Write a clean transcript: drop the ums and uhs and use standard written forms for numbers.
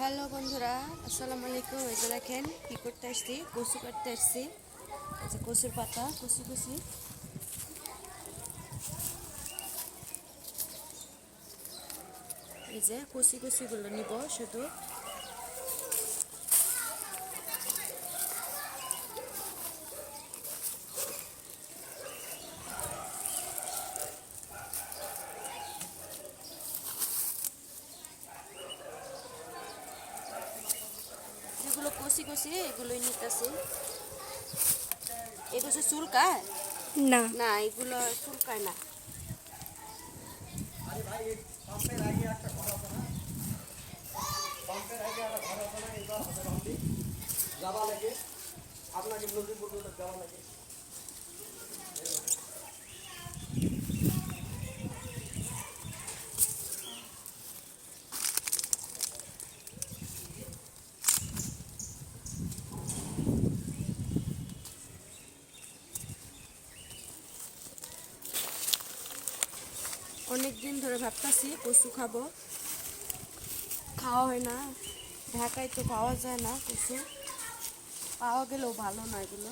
Hello বন্ধুরা, আসসালামু আলাইকুম। এই যে দেখেন কি করতে আসছি, কচু কাটতে আসছি। এই যে কচুর পাতা কুচি কুচি, এই যে কুচি কুচিগুলো নিব শুধু। যেগুলো কচি কচি এগুলোই নিতেছি। এগুলো চুলকায় না। না, এগুলো চুলকায় না। অনেক দিন ধরে ভাবতেছি কচু খাবো, খাওয়া হয় না। ঢাকায় তো পাওয়া যায় না কচু, পাওয়া গেলেও ভালো না এগুলো।